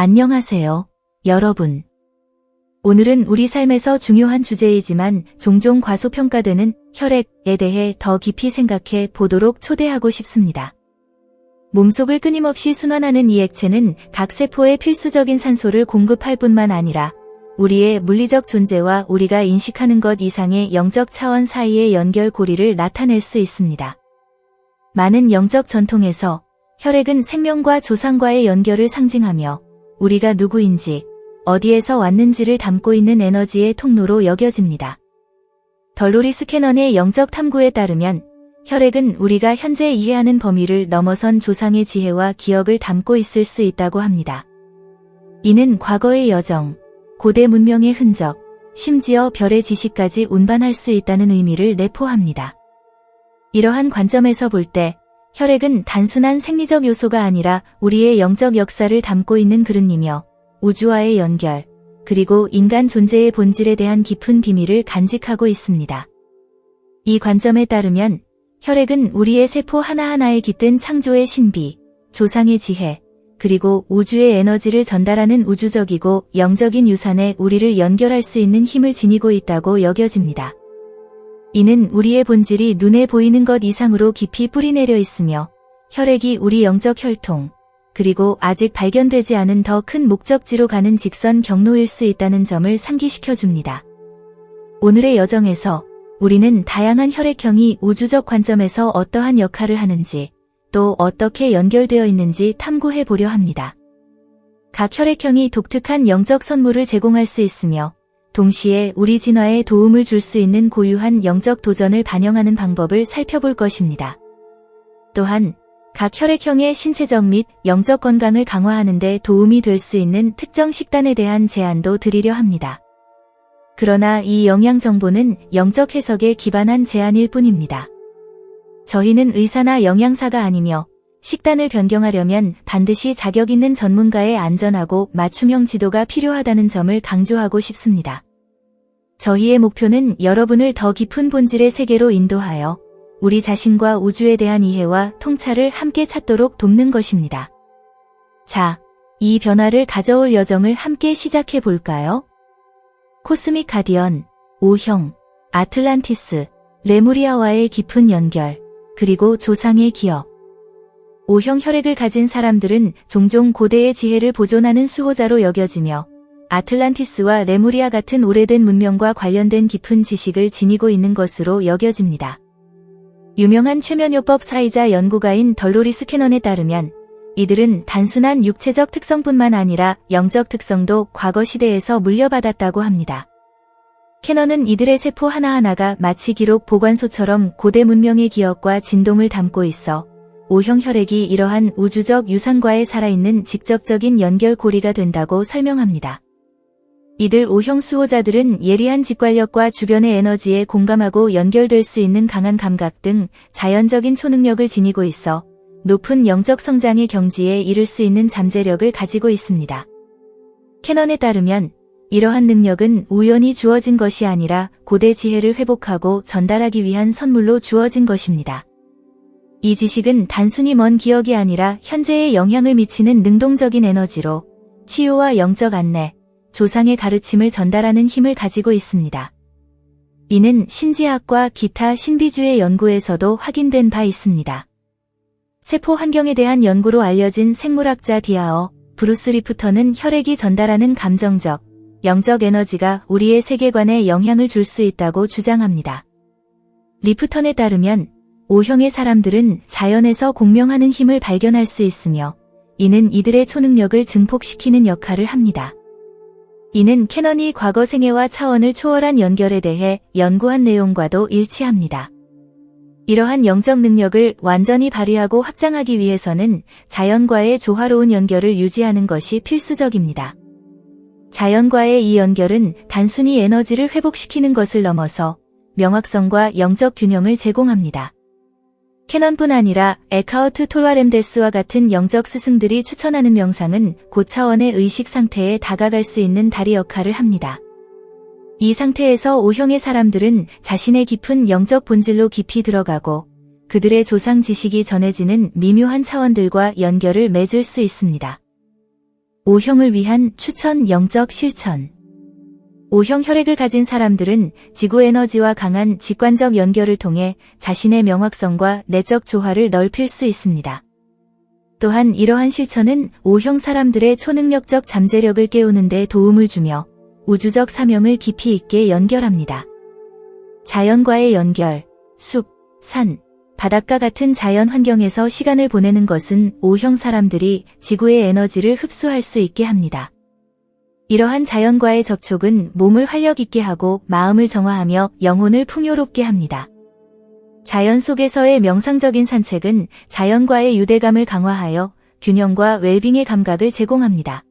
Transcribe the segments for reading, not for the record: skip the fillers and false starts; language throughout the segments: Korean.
안녕하세요, 여러분. 오늘은 우리 삶에서 중요한 주제이지만 종종 과소평가되는 혈액에 대해 더 깊이 생각해 보도록 초대하고 싶습니다. 몸속을 끊임없이 순환하는 이 액체는 각 세포에 필수적인 산소를 공급할 뿐만 아니라 우리의 물리적 존재와 우리가 인식하는 것 이상의 영적 차원 사이의 연결고리를 나타낼 수 있습니다. 많은 영적 전통에서 혈액은 생명과 조상과의 연결을 상징하며 우리가 누구인지, 어디에서 왔는지를 담고 있는 에너지의 통로로 여겨집니다. 덜로리스 캐넌의 영적 탐구에 따르면 혈액은 우리가 현재 이해하는 범위를 넘어선 조상의 지혜와 기억을 담고 있을 수 있다고 합니다. 이는 과거의 여정, 고대 문명의 흔적, 심지어 별의 지식까지 운반할 수 있다는 의미를 내포합니다. 이러한 관점에서 볼 때 혈액은 단순한 생리적 요소가 아니라 우리의 영적 역사를 담고 있는 그릇이며 우주와의 연결, 그리고 인간 존재의 본질에 대한 깊은 비밀을 간직하고 있습니다. 이 관점에 따르면 혈액은 우리의 세포 하나하나에 깃든 창조의 신비, 조상의 지혜, 그리고 우주의 에너지를 전달하는 우주적이고 영적인 유산에 우리를 연결할 수 있는 힘을 지니고 있다고 여겨집니다. 이는 우리의 본질이 눈에 보이는 것 이상으로 깊이 뿌리내려 있으며 혈액이 우리 영적 혈통, 그리고 아직 발견되지 않은 더 큰 목적지로 가는 직선 경로일 수 있다는 점을 상기시켜 줍니다. 오늘의 여정에서 우리는 다양한 혈액형이 우주적 관점에서 어떠한 역할을 하는지, 또 어떻게 연결되어 있는지 탐구해 보려 합니다. 각 혈액형이 독특한 영적 선물을 제공할 수 있으며 동시에 우리 진화에 도움을 줄 수 있는 고유한 영적 도전을 반영하는 방법을 살펴볼 것입니다. 또한 각 혈액형의 신체적 및 영적 건강을 강화하는 데 도움이 될 수 있는 특정 식단에 대한 제안도 드리려 합니다. 그러나 이 영양 정보는 영적 해석에 기반한 제안일 뿐입니다. 저희는 의사나 영양사가 아니며 식단을 변경하려면 반드시 자격 있는 전문가의 안전하고 맞춤형 지도가 필요하다는 점을 강조하고 싶습니다. 저희의 목표는 여러분을 더 깊은 본질의 세계로 인도하여 우리 자신과 우주에 대한 이해와 통찰을 함께 찾도록 돕는 것입니다. 자, 이 변화를 가져올 여정을 함께 시작해 볼까요? 코스믹 가디언, O형, 아틀란티스, 레무리아와의 깊은 연결, 그리고 조상의 기억. O형 혈액을 가진 사람들은 종종 고대의 지혜를 보존하는 수호자로 여겨지며 아틀란티스와 레무리아 같은 오래된 문명과 관련된 깊은 지식을 지니고 있는 것으로 여겨집니다. 유명한 최면요법 사이자 연구가인 덜로리스 캐넌에 따르면 이들은 단순한 육체적 특성뿐만 아니라 영적 특성도 과거 시대에서 물려받았다고 합니다. 캐넌은 이들의 세포 하나하나가 마치 기록 보관소처럼 고대 문명의 기억과 진동을 담고 있어 O형 혈액이 이러한 우주적 유산과의 살아있는 직접적인 연결고리가 된다고 설명합니다. 이들 O형 수호자들은 예리한 직관력과 주변의 에너지에 공감하고 연결될 수 있는 강한 감각 등 자연적인 초능력을 지니고 있어 높은 영적 성장의 경지에 이를 수 있는 잠재력을 가지고 있습니다. 캐넌에 따르면 이러한 능력은 우연히 주어진 것이 아니라 고대 지혜를 회복하고 전달하기 위한 선물로 주어진 것입니다. 이 지식은 단순히 먼 기억이 아니라 현재에 영향을 미치는 능동적인 에너지로 치유와 영적 안내, 조상의 가르침을 전달하는 힘을 가지고 있습니다. 이는 신지학과 기타 신비주의 연구에서도 확인된 바 있습니다. 세포 환경에 대한 연구로 알려진 생물학자 디아어, 브루스 리프터는 혈액이 전달하는 감정적, 영적 에너지가 우리의 세계관에 영향을 줄 수 있다고 주장합니다. 리프턴에 따르면 O형의 사람들은 자연에서 공명하는 힘을 발견할 수 있으며 이는 이들의 초능력을 증폭시키는 역할을 합니다. 이는 캐넌이 과거 생애와 차원을 초월한 연결에 대해 연구한 내용과도 일치합니다. 이러한 영적 능력을 완전히 발휘하고 확장하기 위해서는 자연과의 조화로운 연결을 유지하는 것이 필수적입니다. 자연과의 이 연결은 단순히 에너지를 회복시키는 것을 넘어서 명확성과 영적 균형을 제공합니다. 캐넌뿐 아니라 에카우트 톨와렘데스와 같은 영적 스승들이 추천하는 명상은 고차원의 의식 상태에 다가갈 수 있는 다리 역할을 합니다. 이 상태에서 O형의 사람들은 자신의 깊은 영적 본질로 깊이 들어가고 그들의 조상 지식이 전해지는 미묘한 차원들과 연결을 맺을 수 있습니다. O형을 위한 추천 영적 실천. O형 혈액을 가진 사람들은 지구 에너지와 강한 직관적 연결을 통해 자신의 명확성과 내적 조화를 넓힐 수 있습니다. 또한 이러한 실천은 O형 사람들의 초능력적 잠재력을 깨우는 데 도움을 주며 우주적 사명을 깊이 있게 연결합니다. 자연과의 연결, 숲, 산, 바닷가 같은 자연 환경에서 시간을 보내는 것은 O형 사람들이 지구의 에너지를 흡수할 수 있게 합니다. 이러한 자연과의 접촉은 몸을 활력 있게 하고 마음을 정화하며 영혼을 풍요롭게 합니다. 자연 속에서의 명상적인 산책은 자연과의 유대감을 강화하여 균형과 웰빙의 감각을 제공합니다.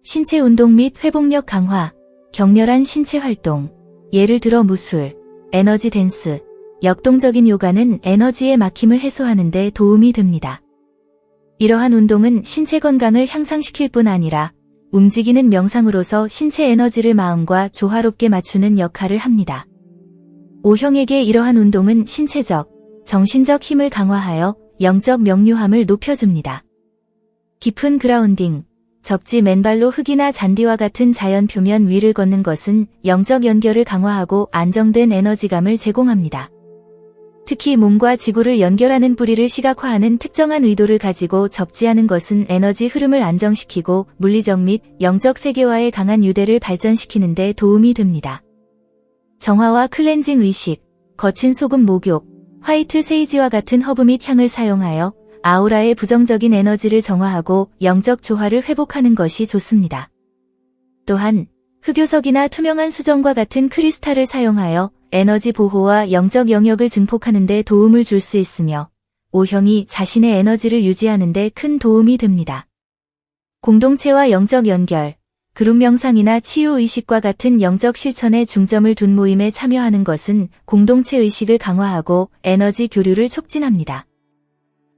신체 운동 및 회복력 강화, 격렬한 신체 활동, 예를 들어 무술, 에너지 댄스, 역동적인 요가는 에너지의 막힘을 해소하는 데 도움이 됩니다. 이러한 운동은 신체 건강을 향상시킬 뿐 아니라 움직이는 명상으로서 신체 에너지를 마음과 조화롭게 맞추는 역할을 합니다. O형에게 이러한 운동은 신체적, 정신적 힘을 강화하여 영적 명료함을 높여줍니다. 깊은 그라운딩, 접지 맨발로 흙이나 잔디와 같은 자연 표면 위를 걷는 것은 영적 연결을 강화하고 안정된 에너지감을 제공합니다. 특히 몸과 지구를 연결하는 뿌리를 시각화하는 특정한 의도를 가지고 접지하는 것은 에너지 흐름을 안정시키고 물리적 및 영적 세계와의 강한 유대를 발전시키는 데 도움이 됩니다. 정화와 클렌징 의식, 거친 소금 목욕, 화이트 세이지와 같은 허브 및 향을 사용하여 아우라의 부정적인 에너지를 정화하고 영적 조화를 회복하는 것이 좋습니다. 또한 흑요석이나 투명한 수정과 같은 크리스탈을 사용하여 에너지 보호와 영적 영역을 증폭하는 데 도움을 줄 수 있으며 O형이 자신의 에너지를 유지하는 데 큰 도움이 됩니다. 공동체와 영적 연결, 그룹 명상이나 치유 의식과 같은 영적 실천에 중점을 둔 모임에 참여하는 것은 공동체 의식을 강화하고 에너지 교류를 촉진합니다.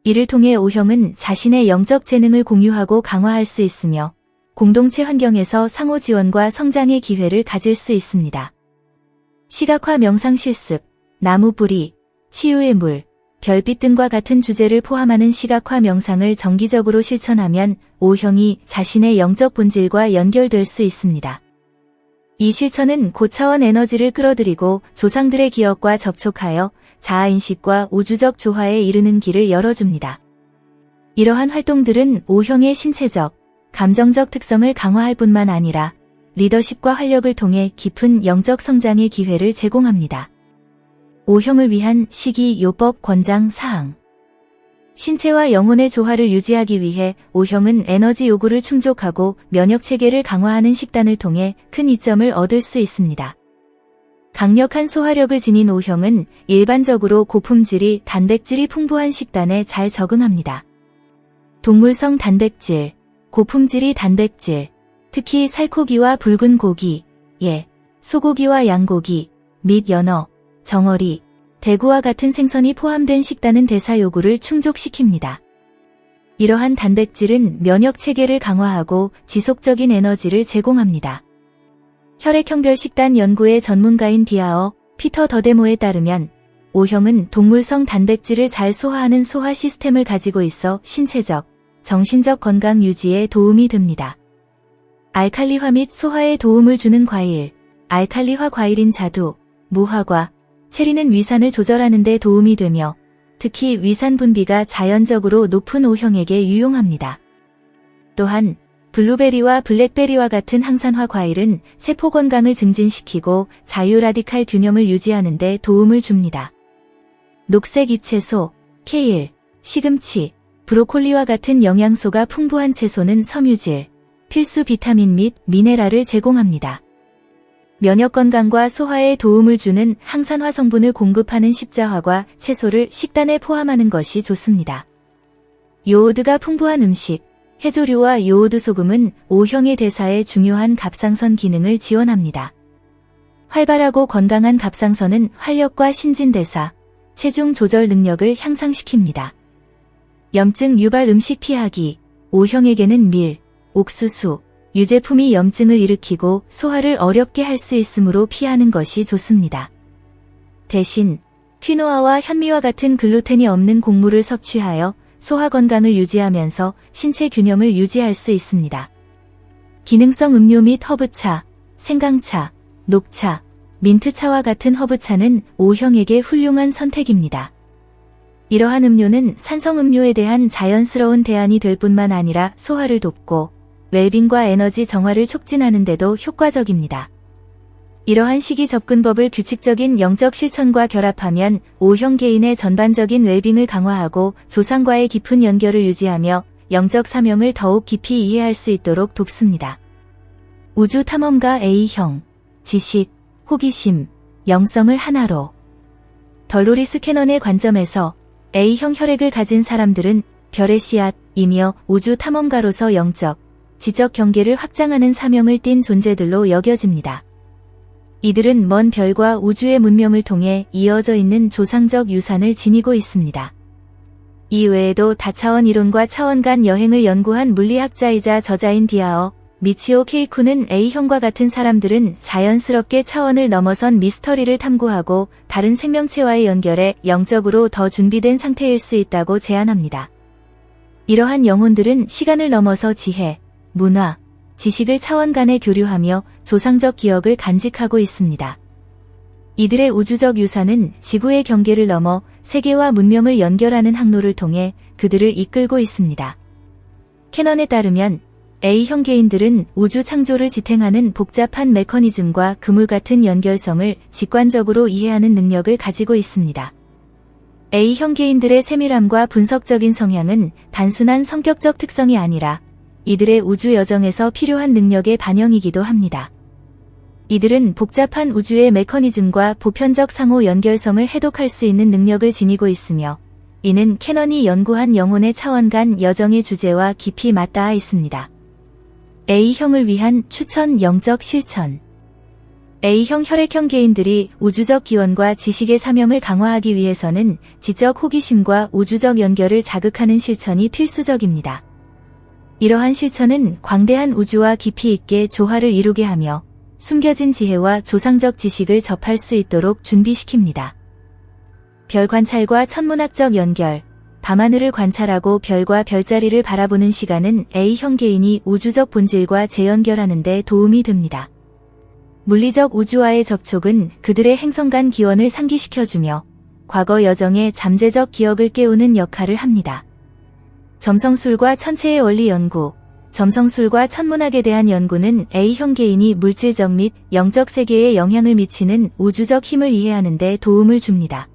이를 통해 O형은 자신의 영적 재능을 공유하고 강화할 수 있으며 공동체 환경에서 상호 지원과 성장의 기회를 가질 수 있습니다. 시각화 명상 실습, 나무 뿌리, 치유의 물, 별빛 등과 같은 주제를 포함하는 시각화 명상을 정기적으로 실천하면 O형이 자신의 영적 본질과 연결될 수 있습니다. 이 실천은 고차원 에너지를 끌어들이고 조상들의 기억과 접촉하여 자아인식과 우주적 조화에 이르는 길을 열어줍니다. 이러한 활동들은 O형의 신체적, 감정적 특성을 강화할 뿐만 아니라 리더십과 활력을 통해 깊은 영적 성장의 기회를 제공합니다. O형을 위한 식이요법 권장 사항. 신체와 영혼의 조화를 유지하기 위해 O형은 에너지 요구를 충족하고 면역체계를 강화하는 식단을 통해 큰 이점을 얻을 수 있습니다. 강력한 소화력을 지닌 O형은 일반적으로 고품질이 단백질이 풍부한 식단에 잘 적응합니다. 동물성 단백질, 고품질이 단백질, 특히 살코기와 붉은 고기, 소고기와 양고기, 및 연어, 정어리, 대구와 같은 생선이 포함된 식단은 대사 요구를 충족시킵니다. 이러한 단백질은 면역 체계를 강화하고 지속적인 에너지를 제공합니다. 혈액형별 식단 연구의 전문가인 피터 더데모에 따르면 O형은 동물성 단백질을 잘 소화하는 소화 시스템을 가지고 있어 신체적, 정신적 건강 유지에 도움이 됩니다. 알칼리화 및 소화에 도움을 주는 과일, 알칼리화 과일인 자두, 무화과, 체리는 위산을 조절하는 데 도움이 되며 특히 위산 분비가 자연적으로 높은 O형에게 유용합니다. 또한 블루베리와 블랙베리와 같은 항산화 과일은 세포 건강을 증진시키고 자유 라디칼 균형을 유지하는 데 도움을 줍니다. 녹색 잎채소, 케일, 시금치, 브로콜리와 같은 영양소가 풍부한 채소는 섬유질, 필수 비타민 및 미네랄을 제공합니다. 면역 건강과 소화에 도움을 주는 항산화 성분을 공급하는 십자화과 채소를 식단에 포함하는 것이 좋습니다. 요오드가 풍부한 음식, 해조류와 요오드 소금은 O형의 대사에 중요한 갑상선 기능을 지원합니다. 활발하고 건강한 갑상선은 활력과 신진대사, 체중 조절 능력을 향상시킵니다. 염증 유발 음식 피하기, O형에게는 밀, 옥수수, 유제품이 염증을 일으키고 소화를 어렵게 할 수 있으므로 피하는 것이 좋습니다. 대신 퀴노아와 현미와 같은 글루텐이 없는 곡물을 섭취하여 소화 건강을 유지하면서 신체 균형을 유지할 수 있습니다. 기능성 음료 및 허브차, 생강차, 녹차, 민트차와 같은 허브차는 O형에게 훌륭한 선택입니다. 이러한 음료는 산성 음료에 대한 자연스러운 대안이 될 뿐만 아니라 소화를 돕고 웰빙과 에너지 정화를 촉진하는 데도 효과적입니다. 이러한 식이 접근법을 규칙적인 영적 실천과 결합하면 O형 개인의 전반적인 웰빙을 강화하고 조상과의 깊은 연결을 유지하며 영적 사명을 더욱 깊이 이해할 수 있도록 돕습니다. 우주 탐험가 A형, 지식, 호기심, 영성을 하나로. 덜로리스 캐넌의 관점에서 A형 혈액을 가진 사람들은 별의 씨앗이며 우주 탐험가로서 영적, 지적 경계를 확장하는 사명을 띤 존재들로 여겨집니다. 이들은 먼 별과 우주의 문명을 통해 이어져 있는 조상적 유산을 지니고 있습니다. 이 외에도 다차원 이론과 차원 간 여행을 연구한 물리학자이자 저자인 디아어, 미치오 케이쿠는 A형과 같은 사람들은 자연스럽게 차원을 넘어선 미스터리를 탐구하고 다른 생명체와의 연결에 영적으로 더 준비된 상태일 수 있다고 제안합니다. 이러한 영혼들은 시간을 넘어서 지혜, 문화, 지식을 차원 간에 교류하며 조상적 기억을 간직하고 있습니다. 이들의 우주적 유산은 지구의 경계를 넘어 세계와 문명을 연결하는 항로를 통해 그들을 이끌고 있습니다. 캐넌에 따르면 A형 개인들은 우주 창조를 지탱하는 복잡한 메커니즘과 그물 같은 연결성을 직관적으로 이해하는 능력을 가지고 있습니다. A형 개인들의 세밀함과 분석적인 성향은 단순한 성격적 특성이 아니라 이들의 우주 여정에서 필요한 능력의 반영이기도 합니다. 이들은 복잡한 우주의 메커니즘과 보편적 상호 연결성을 해독할 수 있는 능력을 지니고 있으며 이는 캐넌이 연구한 영혼의 차원 간 여정의 주제와 깊이 맞닿아 있습니다. A형을 위한 추천 영적 실천. A형 혈액형 개인들이 우주적 기원과 지식의 사명을 강화하기 위해서는 지적 호기심과 우주적 연결을 자극하는 실천이 필수적입니다. 이러한 실천은 광대한 우주와 깊이 있게 조화를 이루게 하며 숨겨진 지혜와 조상적 지식을 접할 수 있도록 준비시킵니다. 별 관찰과 천문학적 연결. 밤하늘을 관찰하고 별과 별자리를 바라보는 시간은 A형 개인이 우주적 본질과 재연결하는 데 도움이 됩니다. 물리적 우주와의 접촉은 그들의 행성 간 기원을 상기시켜주며 과거 여정의 잠재적 기억을 깨우는 역할을 합니다. 점성술과 천체의 원리 연구. 점성술과 천문학에 대한 연구는 A형 개인이 물질적 및 영적 세계에 영향을 미치는 우주적 힘을 이해하는 데 도움을 줍니다.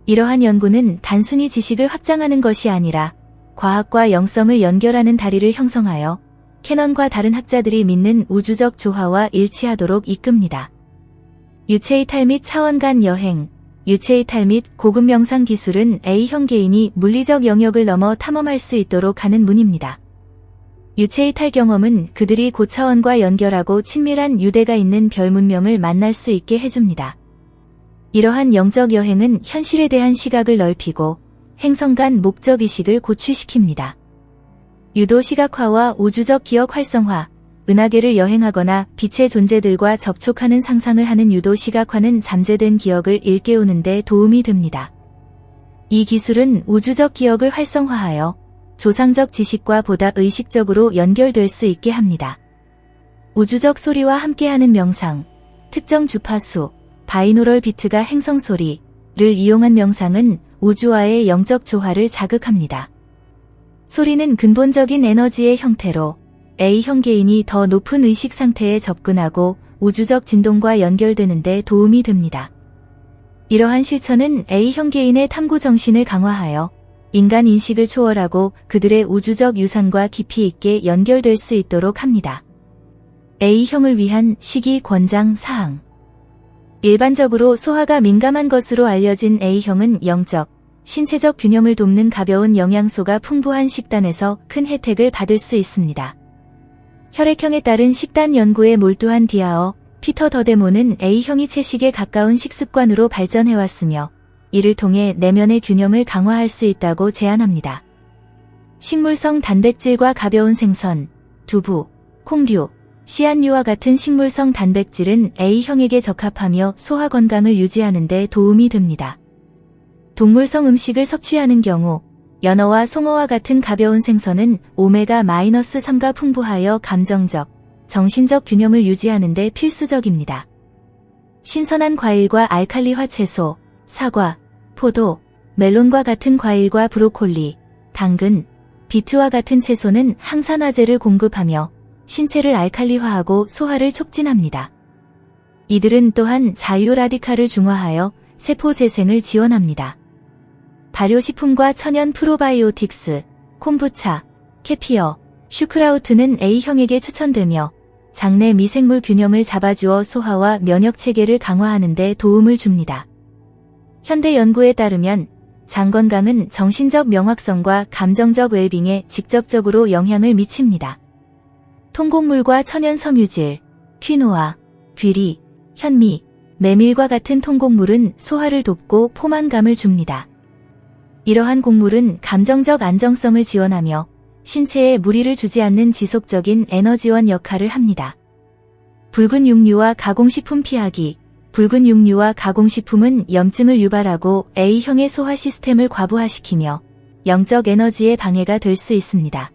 이러한 연구는 단순히 지식을 확장하는 것이 아니라 과학과 영성을 연결하는 다리를 형성하여 캐넌과 다른 학자들이 믿는 우주적 조화와 일치하도록 이끕니다. 유체이탈 및 차원 간 여행. 유체이탈 및 고급 명상 기술은 A형 개인이 물리적 영역을 넘어 탐험할 수 있도록 하는 문입니다. 유체이탈 경험은 그들이 고차원과 연결하고 친밀한 유대가 있는 별 문명을 만날 수 있게 해줍니다. 이러한 영적 여행은 현실에 대한 시각을 넓히고 행성 간 목적의식을 고취시킵니다. 유도 시각화와 우주적 기억 활성화. 은하계를 여행하거나 빛의 존재들과 접촉하는 상상을 하는 유도 시각화는 잠재된 기억을 일깨우는 데 도움이 됩니다. 이 기술은 우주적 기억을 활성화하여 조상적 지식과 보다 의식적으로 연결될 수 있게 합니다. 우주적 소리와 함께하는 명상. 특정 주파수, 바이노럴 비트가 행성 소리를 이용한 명상은 우주와의 영적 조화를 자극합니다. 소리는 근본적인 에너지의 형태로 A형 개인이 더 높은 의식 상태에 접근하고 우주적 진동과 연결되는 데 도움이 됩니다. 이러한 실천은 A형 개인의 탐구 정신을 강화하여 인간 인식을 초월하고 그들의 우주적 유산과 깊이 있게 연결될 수 있도록 합니다. A형을 위한 식이 권장 사항. 일반적으로 소화가 민감한 것으로 알려진 A형은 영적, 신체적 균형을 돕는 가벼운 영양소가 풍부한 식단에서 큰 혜택을 받을 수 있습니다. 혈액형에 따른 식단 연구에 몰두한 디아어, 피터 더데모는 A형이 채식에 가까운 식습관으로 발전해왔으며 이를 통해 내면의 균형을 강화할 수 있다고 제안합니다. 식물성 단백질과 가벼운 생선, 두부, 콩류, 씨앗류와 같은 식물성 단백질은 A형에게 적합하며 소화 건강을 유지하는 데 도움이 됩니다. 동물성 음식을 섭취하는 경우 연어와 송어와 같은 가벼운 생선은 오메가-3가 풍부하여 감정적, 정신적 균형을 유지하는 데 필수적입니다. 신선한 과일과 알칼리화 채소, 사과, 포도, 멜론과 같은 과일과 브로콜리, 당근, 비트와 같은 채소는 항산화제를 공급하며 신체를 알칼리화하고 소화를 촉진합니다. 이들은 또한 자유 라디칼을 중화하여 세포 재생을 지원합니다. 발효식품과 천연 프로바이오틱스, 콤부차, 케피어, 슈크라우트는 A형에게 추천되며 장내 미생물 균형을 잡아주어 소화와 면역 체계를 강화하는 데 도움을 줍니다. 현대 연구에 따르면 장 건강은 정신적 명확성과 감정적 웰빙에 직접적으로 영향을 미칩니다. 통곡물과 천연 섬유질, 퀴노아, 귀리, 현미, 메밀과 같은 통곡물은 소화를 돕고 포만감을 줍니다. 이러한 곡물은 감정적 안정성을 지원하며 신체에 무리를 주지 않는 지속적인 에너지원 역할을 합니다. 붉은 육류와 가공식품 피하기. 붉은 육류와 가공식품은 염증을 유발하고 A형의 소화 시스템을 과부하시키며 영적 에너지에 방해가 될 수 있습니다.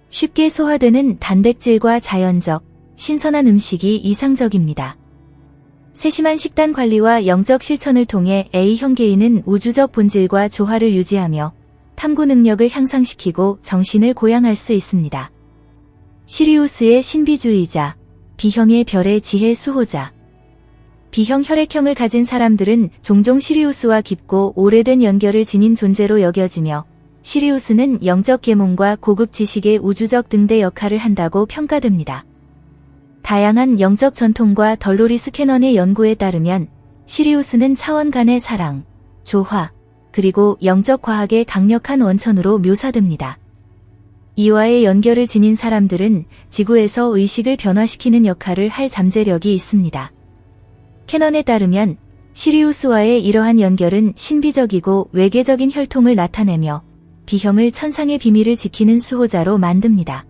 쉽게 소화되는 단백질과 자연적, 신선한 음식이 이상적입니다. 세심한 식단 관리와 영적 실천을 통해 A형 개인은 우주적 본질과 조화를 유지하며 탐구 능력을 향상시키고 정신을 고양할 수 있습니다. 시리우스의 신비주의자, B형의 별의 지혜 수호자. B형 혈액형을 가진 사람들은 종종 시리우스와 깊고 오래된 연결을 지닌 존재로 여겨지며 시리우스는 영적 계몽과 고급 지식의 우주적 등대 역할을 한다고 평가됩니다. 다양한 영적 전통과 덜로리스 캐넌의 연구에 따르면 시리우스는 차원 간의 사랑, 조화, 그리고 영적 과학의 강력한 원천으로 묘사됩니다. 이와의 연결을 지닌 사람들은 지구에서 의식을 변화시키는 역할을 할 잠재력이 있습니다. 캐넌에 따르면 시리우스와의 이러한 연결은 신비적이고 외계적인 혈통을 나타내며 B형을 천상의 비밀을 지키는 수호자로 만듭니다.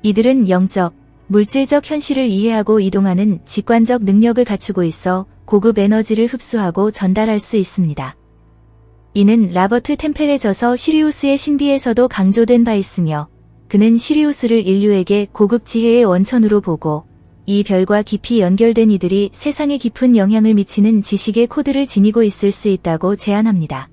이들은 영적, 물질적 현실을 이해하고 이동하는 직관적 능력을 갖추고 있어 고급 에너지를 흡수하고 전달할 수 있습니다. 이는 라버트 템펠의 저서 시리우스의 신비에서도 강조된 바 있으며 그는 시리우스를 인류에게 고급 지혜의 원천으로 보고 이 별과 깊이 연결된 이들이 세상에 깊은 영향을 미치는 지식의 코드를 지니고 있을 수 있다고 제안합니다.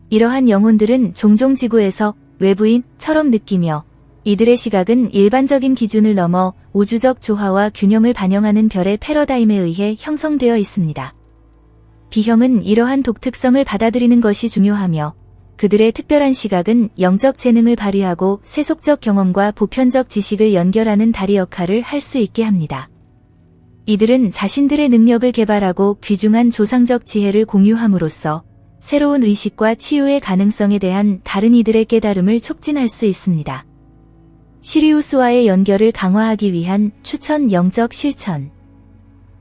이러한 영혼들은 종종 지구에서 외부인처럼 느끼며 이들의 시각은 일반적인 기준을 넘어 우주적 조화와 균형을 반영하는 별의 패러다임에 의해 형성되어 있습니다. B형은 이러한 독특성을 받아들이는 것이 중요하며 그들의 특별한 시각은 영적 재능을 발휘하고 세속적 경험과 보편적 지식을 연결하는 다리 역할을 할 수 있게 합니다. 이들은 자신들의 능력을 개발하고 귀중한 조상적 지혜를 공유함으로써 새로운 의식과 치유의 가능성에 대한 다른 이들의 깨달음을 촉진할 수 있습니다. 시리우스와의 연결을 강화하기 위한 추천 영적 실천.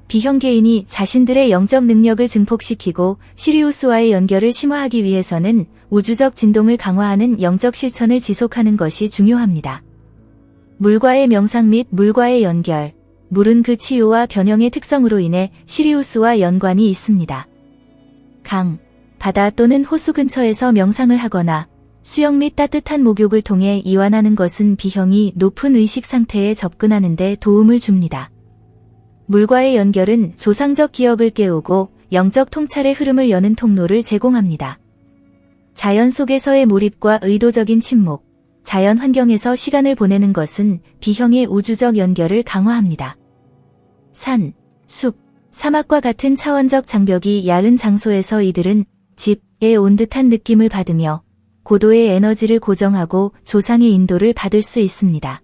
B형 개인이 자신들의 영적 능력을 증폭시키고 시리우스와의 연결을 심화하기 위해서는 우주적 진동을 강화하는 영적 실천을 지속하는 것이 중요합니다. 물과의 명상 및 물과의 연결. 물은 그 치유와 변형의 특성으로 인해 시리우스와 연관이 있습니다. 강, 바다 또는 호수 근처에서 명상을 하거나 수영 및 따뜻한 목욕을 통해 이완하는 것은 B형이 높은 의식 상태에 접근하는 데 도움을 줍니다. 물과의 연결은 조상적 기억을 깨우고 영적 통찰의 흐름을 여는 통로를 제공합니다. 자연 속에서의 몰입과 의도적인 침묵, 자연 환경에서 시간을 보내는 것은 B형의 우주적 연결을 강화합니다. 산, 숲, 사막과 같은 차원적 장벽이 얇은 장소에서 이들은 집에 온 듯한 느낌을 받으며 고도의 에너지를 고정하고 조상의 인도를 받을 수 있습니다.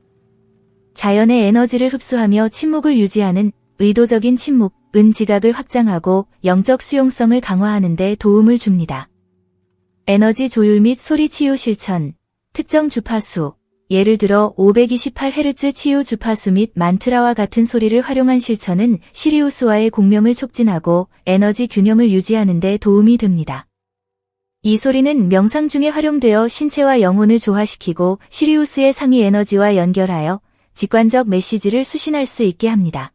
자연의 에너지를 흡수하며 침묵을 유지하는 의도적인 침묵은 지각을 확장하고 영적 수용성을 강화하는 데 도움을 줍니다. 에너지 조율 및 소리 치유 실천, 특정 주파수, 예를 들어 528Hz 치유 주파수 및 만트라와 같은 소리를 활용한 실천은 시리우스와의 공명을 촉진하고 에너지 균형을 유지하는 데 도움이 됩니다. 이 소리는 명상 중에 활용되어 신체와 영혼을 조화시키고 시리우스의 상위 에너지와 연결하여 직관적 메시지를 수신할 수 있게 합니다.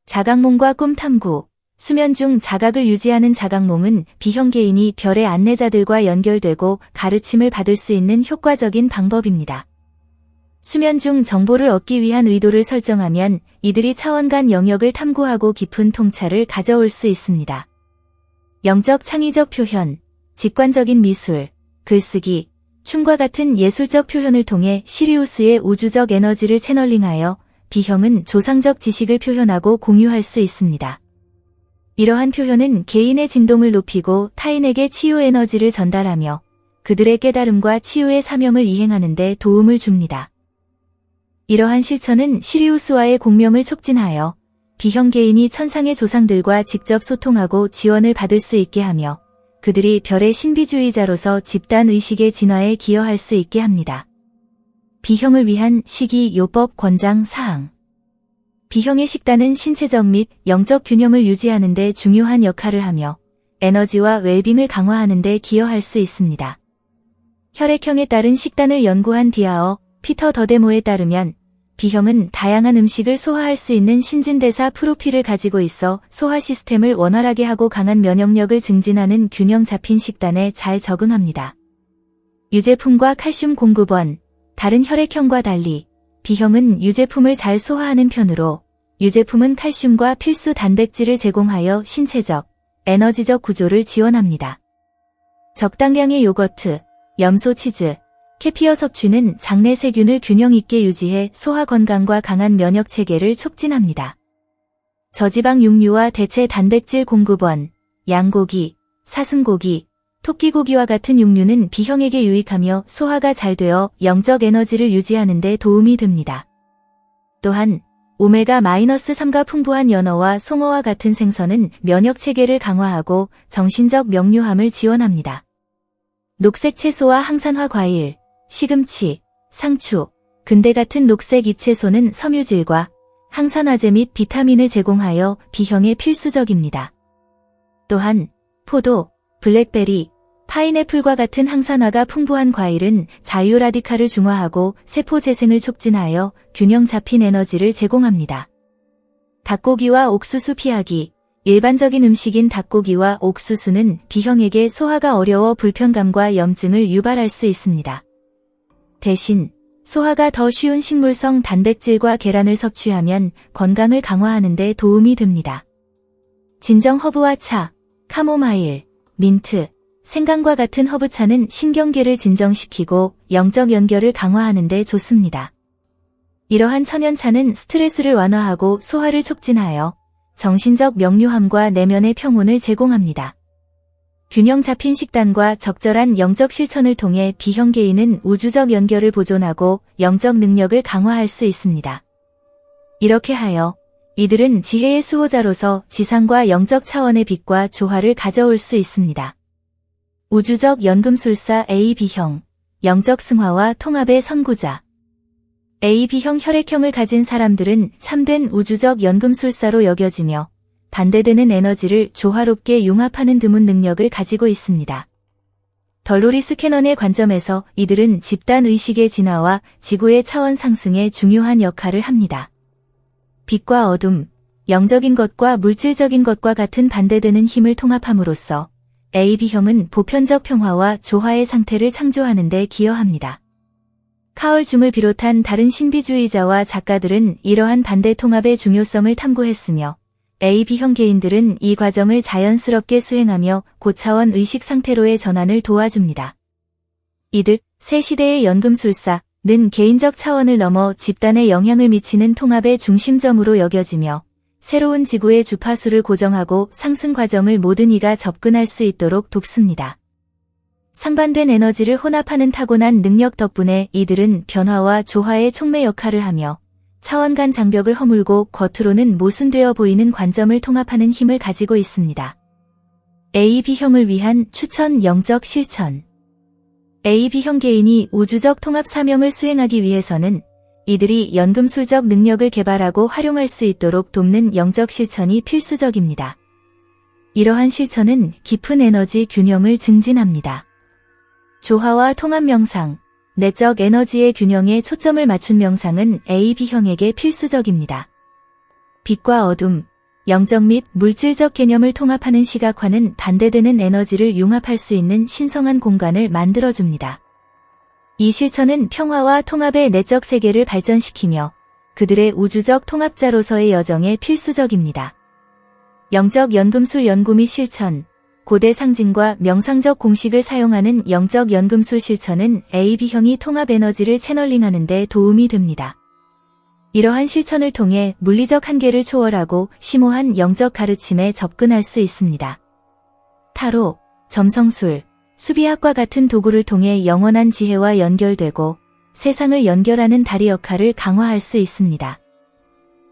자각몽과 꿈 탐구. 수면 중 자각을 유지하는 자각몽은 B형 개인이 별의 안내자들과 연결되고 가르침을 받을 수 있는 효과적인 방법입니다. 수면 중 정보를 얻기 위한 의도를 설정하면 이들이 차원 간 영역을 탐구하고 깊은 통찰을 가져올 수 있습니다. 영적 창의적 표현, 직관적인 미술, 글쓰기, 춤과 같은 예술적 표현을 통해 시리우스의 우주적 에너지를 채널링하여 B형은 조상적 지식을 표현하고 공유할 수 있습니다. 이러한 표현은 개인의 진동을 높이고 타인에게 치유 에너지를 전달하며 그들의 깨달음과 치유의 사명을 이행하는 데 도움을 줍니다. 이러한 실천은 시리우스와의 공명을 촉진하여 B형 개인이 천상의 조상들과 직접 소통하고 지원을 받을 수 있게 하며 그들이 별의 신비주의자로서 집단 의식의 진화에 기여할 수 있게 합니다. B형을 위한 식이요법 권장 사항. B형의 식단은 신체적 및 영적 균형을 유지하는 데 중요한 역할을 하며 에너지와 웰빙을 강화하는 데 기여할 수 있습니다. 혈액형에 따른 식단을 연구한 디아어, 피터 더데모에 따르면 B형은 다양한 음식을 소화할 수 있는 신진대사 프로필을 가지고 있어 소화 시스템을 원활하게 하고 강한 면역력을 증진하는 균형 잡힌 식단에 잘 적응합니다. 유제품과 칼슘 공급원. 다른 혈액형과 달리 B형은 유제품을 잘 소화하는 편으로 유제품은 칼슘과 필수 단백질을 제공하여 신체적, 에너지적 구조를 지원합니다. 적당량의 요거트, 염소 치즈, 캐피어 섭취는 장내 세균을 균형 있게 유지해 소화 건강과 강한 면역 체계를 촉진합니다. 저지방 육류와 대체 단백질 공급원, 양고기, 사슴고기, 토끼고기와 같은 육류는 B형에게 유익하며 소화가 잘 되어 영적 에너지를 유지하는 데 도움이 됩니다. 또한 오메가-3가 풍부한 연어와 송어와 같은 생선은 면역 체계를 강화하고 정신적 명료함을 지원합니다. 녹색 채소와 항산화 과일, 시금치, 상추, 근대 같은 녹색 잎채소는 섬유질과 항산화제 및 비타민을 제공하여 B형에 필수적입니다. 또한 포도, 블랙베리, 파인애플과 같은 항산화가 풍부한 과일은 자유라디칼을 중화하고 세포 재생을 촉진하여 균형 잡힌 에너지를 제공합니다. 닭고기와 옥수수 피하기. 일반적인 음식인 닭고기와 옥수수는 B형에게 소화가 어려워 불편감과 염증을 유발할 수 있습니다. 대신 소화가 더 쉬운 식물성 단백질과 계란을 섭취하면 건강을 강화하는 데 도움이 됩니다. 진정 허브와 차, 카모마일, 민트, 생강과 같은 허브차는 신경계를 진정시키고 영적 연결을 강화하는 데 좋습니다. 이러한 천연차는 스트레스를 완화하고 소화를 촉진하여 정신적 명료함과 내면의 평온을 제공합니다. 균형 잡힌 식단과 적절한 영적 실천을 통해 B형 개인은 우주적 연결을 보존하고 영적 능력을 강화할 수 있습니다. 이렇게 하여 이들은 지혜의 수호자로서 지상과 영적 차원의 빛과 조화를 가져올 수 있습니다. 우주적 연금술사 AB형, 영적 승화와 통합의 선구자. AB형 혈액형을 가진 사람들은 참된 우주적 연금술사로 여겨지며 반대되는 에너지를 조화롭게 융합하는 드문 능력을 가지고 있습니다. 덜로리스 캐넌의 관점에서 이들은 집단 의식의 진화와 지구의 차원 상승에 중요한 역할을 합니다. 빛과 어둠, 영적인 것과 물질적인 것과 같은 반대되는 힘을 통합함으로써 AB형은 보편적 평화와 조화의 상태를 창조하는 데 기여합니다. 카얼 줌을 비롯한 다른 신비주의자와 작가들은 이러한 반대 통합의 중요성을 탐구했으며 AB형 개인들은 이 과정을 자연스럽게 수행하며 고차원 의식 상태로의 전환을 도와줍니다. 이들 새 시대의 연금술사는 개인적 차원을 넘어 집단에 영향을 미치는 통합의 중심점으로 여겨지며 새로운 지구의 주파수를 고정하고 상승 과정을 모든 이가 접근할 수 있도록 돕습니다. 상반된 에너지를 혼합하는 타고난 능력 덕분에 이들은 변화와 조화의 촉매 역할을 하며 차원 간 장벽을 허물고 겉으로는 모순되어 보이는 관점을 통합하는 힘을 가지고 있습니다. AB형을 위한 추천 영적 실천. AB형 개인이 우주적 통합 사명을 수행하기 위해서는 이들이 연금술적 능력을 개발하고 활용할 수 있도록 돕는 영적 실천이 필수적입니다. 이러한 실천은 깊은 에너지 균형을 증진합니다. 조화와 통합 명상, 내적 에너지의 균형에 초점을 맞춘 명상은 AB형에게 필수적입니다. 빛과 어둠, 영적 및 물질적 개념을 통합하는 시각화는 반대되는 에너지를 융합할 수 있는 신성한 공간을 만들어줍니다. 이 실천은 평화와 통합의 내적 세계를 발전시키며 그들의 우주적 통합자로서의 여정에 필수적입니다. 영적 연금술 연구 및 실천. 고대 상징과 명상적 공식을 사용하는 영적 연금술 실천은 AB형이 통합 에너지를 채널링하는 데 도움이 됩니다. 이러한 실천을 통해 물리적 한계를 초월하고 심오한 영적 가르침에 접근할 수 있습니다. 타로, 점성술, 수비학과 같은 도구를 통해 영원한 지혜와 연결되고 세상을 연결하는 다리 역할을 강화할 수 있습니다.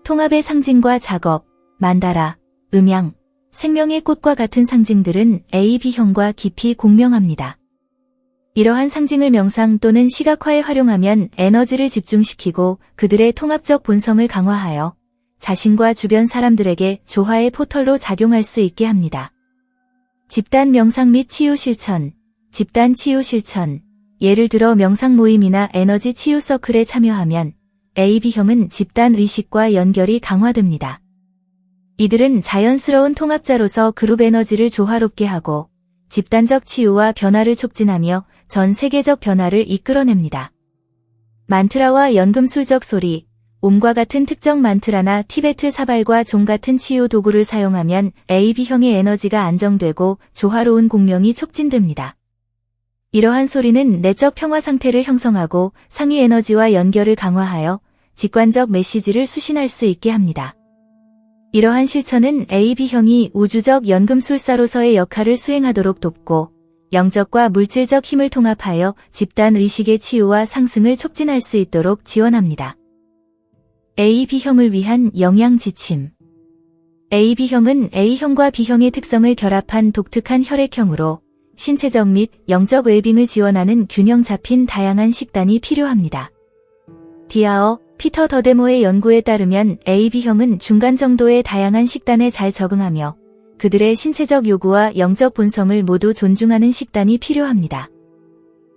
통합의 상징과 작업, 만다라, 음양, 생명의 꽃과 같은 상징들은 AB형과 깊이 공명합니다. 이러한 상징을 명상 또는 시각화에 활용하면 에너지를 집중시키고 그들의 통합적 본성을 강화하여 자신과 주변 사람들에게 조화의 포털로 작용할 수 있게 합니다. 집단 명상 및 치유 실천. 집단 치유 실천. 예를 들어 명상 모임이나 에너지 치유 서클에 참여하면 AB형은 집단 의식과 연결이 강화됩니다. 이들은 자연스러운 통합자로서 그룹 에너지를 조화롭게 하고 집단적 치유와 변화를 촉진하며 전 세계적 변화를 이끌어냅니다. 만트라와 연금술적 소리, 옴과 같은 특정 만트라나 티베트 사발과 종 같은 치유 도구를 사용하면 AB형의 에너지가 안정되고 조화로운 공명이 촉진됩니다. 이러한 소리는 내적 평화 상태를 형성하고 상위 에너지와 연결을 강화하여 직관적 메시지를 수신할 수 있게 합니다. 이러한 실천은 AB형이 우주적 연금술사로서의 역할을 수행하도록 돕고 영적과 물질적 힘을 통합하여 집단 의식의 치유와 상승을 촉진할 수 있도록 지원합니다. AB형을 위한 영양 지침. AB형은 A형과 B형의 특성을 결합한 독특한 혈액형으로 신체적 및 영적 웰빙을 지원하는 균형 잡힌 다양한 식단이 필요합니다. 디아어, 피터 더데모의 연구에 따르면 AB형은 중간 정도의 다양한 식단에 잘 적응하며 그들의 신체적 요구와 영적 본성을 모두 존중하는 식단이 필요합니다.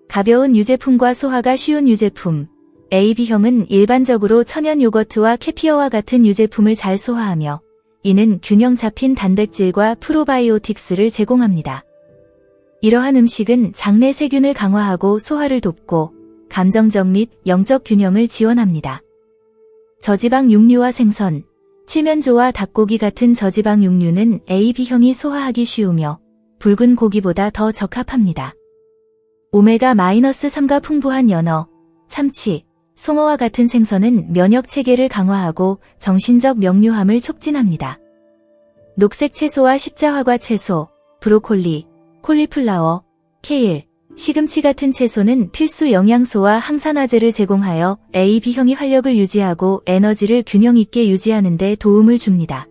가벼운 유제품과 소화가 쉬운 유제품. AB형은 일반적으로 천연 요거트와 캐피어와 같은 유제품을 잘 소화하며 이는 균형 잡힌 단백질과 프로바이오틱스를 제공합니다. 이러한 음식은 장내 세균을 강화하고 소화를 돕고 감정적 및 영적 균형을 지원합니다. 저지방 육류와 생선, 칠면조와 닭고기 같은 저지방 육류는 AB형이 소화하기 쉬우며 붉은 고기보다 더 적합합니다. 오메가-3가 풍부한 연어, 참치, 송어와 같은 생선은 면역 체계를 강화하고 정신적 명료함을 촉진합니다. 녹색 채소와 십자화과 채소, 브로콜리, 콜리플라워, 케일, 시금치 같은 채소는 필수 영양소와 항산화제를 제공하여 AB형이 활력을 유지하고 에너지를 균형 있게 유지하는 데 도움을 줍니다.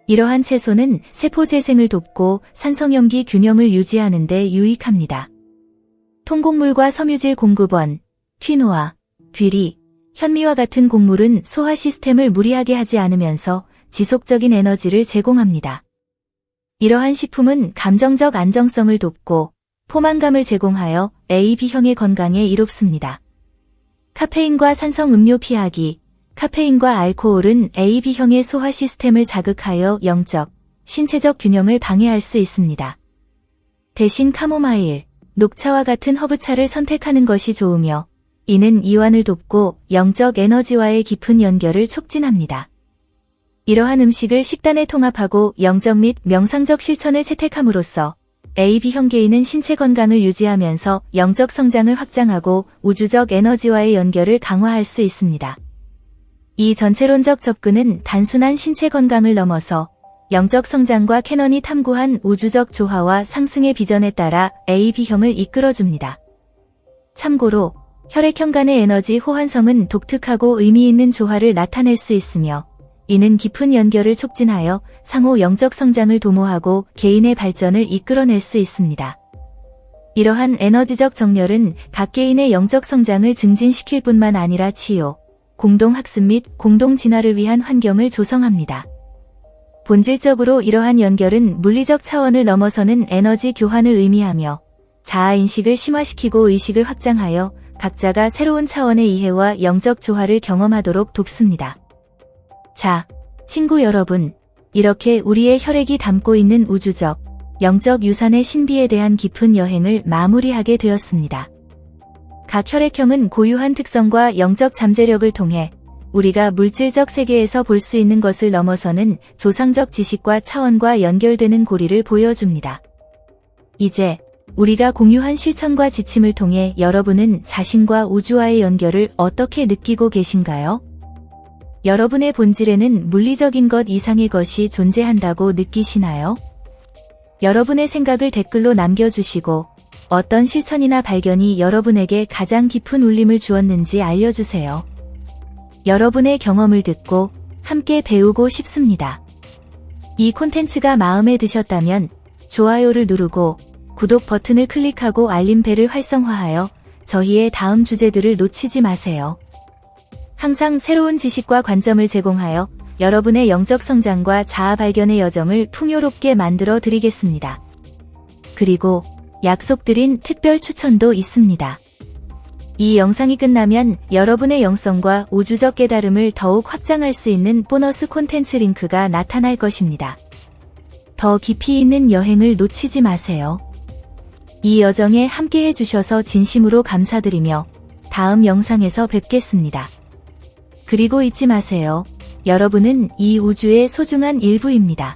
이러한 채소는 세포 재생을 돕고 산성염기 균형을 유지하는 데 유익합니다. 통곡물과 섬유질 공급원, 퀴노아, 귀리, 현미와 같은 곡물은 소화 시스템을 무리하게 하지 않으면서 지속적인 에너지를 제공합니다. 이러한 식품은 감정적 안정성을 돕고 포만감을 제공하여 AB형의 건강에 이롭습니다. 카페인과 산성 음료 피하기. 카페인과 알코올은 AB형의 소화 시스템을 자극하여 영적, 신체적 균형을 방해할 수 있습니다. 대신 카모마일, 녹차와 같은 허브차를 선택하는 것이 좋으며 이는 이완을 돕고 영적 에너지와의 깊은 연결을 촉진합니다. 이러한 음식을 식단에 통합하고 영적 및 명상적 실천을 채택함으로써 AB형 개인은 신체 건강을 유지하면서 영적 성장을 확장하고 우주적 에너지와의 연결을 강화할 수 있습니다. 이 전체론적 접근은 단순한 신체 건강을 넘어서 영적 성장과 캐넌이 탐구한 우주적 조화와 상승의 비전에 따라 AB형을 이끌어줍니다. 참고로 혈액형 간의 에너지 호환성은 독특하고 의미 있는 조화를 나타낼 수 있으며 이는 깊은 연결을 촉진하여 상호 영적 성장을 도모하고 개인의 발전을 이끌어낼 수 있습니다. 이러한 에너지적 정렬은 각 개인의 영적 성장을 증진시킬 뿐만 아니라 치유, 공동학습 및 공동진화를 위한 환경을 조성합니다. 본질적으로 이러한 연결은 물리적 차원을 넘어서는 에너지 교환을 의미하며 자아인식을 심화시키고 의식을 확장하여 각자가 새로운 차원의 이해와 영적 조화를 경험하도록 돕습니다. 자, 친구 여러분, 이렇게 우리의 혈액이 담고 있는 우주적, 영적 유산의 신비에 대한 깊은 여행을 마무리하게 되었습니다. 각 혈액형은 고유한 특성과 영적 잠재력을 통해 우리가 물질적 세계에서 볼 수 있는 것을 넘어서는 조상적 지식과 차원과 연결되는 고리를 보여줍니다. 이제 우리가 공유한 실천과 지침을 통해 여러분은 자신과 우주와의 연결을 어떻게 느끼고 계신가요? 여러분의 본질에는 물리적인 것 이상의 것이 존재한다고 느끼시나요? 여러분의 생각을 댓글로 남겨주시고 어떤 실천이나 발견이 여러분에게 가장 깊은 울림을 주었는지 알려주세요. 여러분의 경험을 듣고 함께 배우고 싶습니다. 이 콘텐츠가 마음에 드셨다면 좋아요를 누르고 구독 버튼을 클릭하고 알림벨을 활성화하여 저희의 다음 주제들을 놓치지 마세요. 항상 새로운 지식과 관점을 제공하여 여러분의 영적 성장과 자아 발견의 여정을 풍요롭게 만들어 드리겠습니다. 그리고 약속드린 특별 추천도 있습니다. 이 영상이 끝나면 여러분의 영성과 우주적 깨달음을 더욱 확장할 수 있는 보너스 콘텐츠 링크가 나타날 것입니다. 더 깊이 있는 여행을 놓치지 마세요. 이 여정에 함께 해주셔서 진심으로 감사드리며 다음 영상에서 뵙겠습니다. 그리고 잊지 마세요. 여러분은 이 우주의 소중한 일부입니다.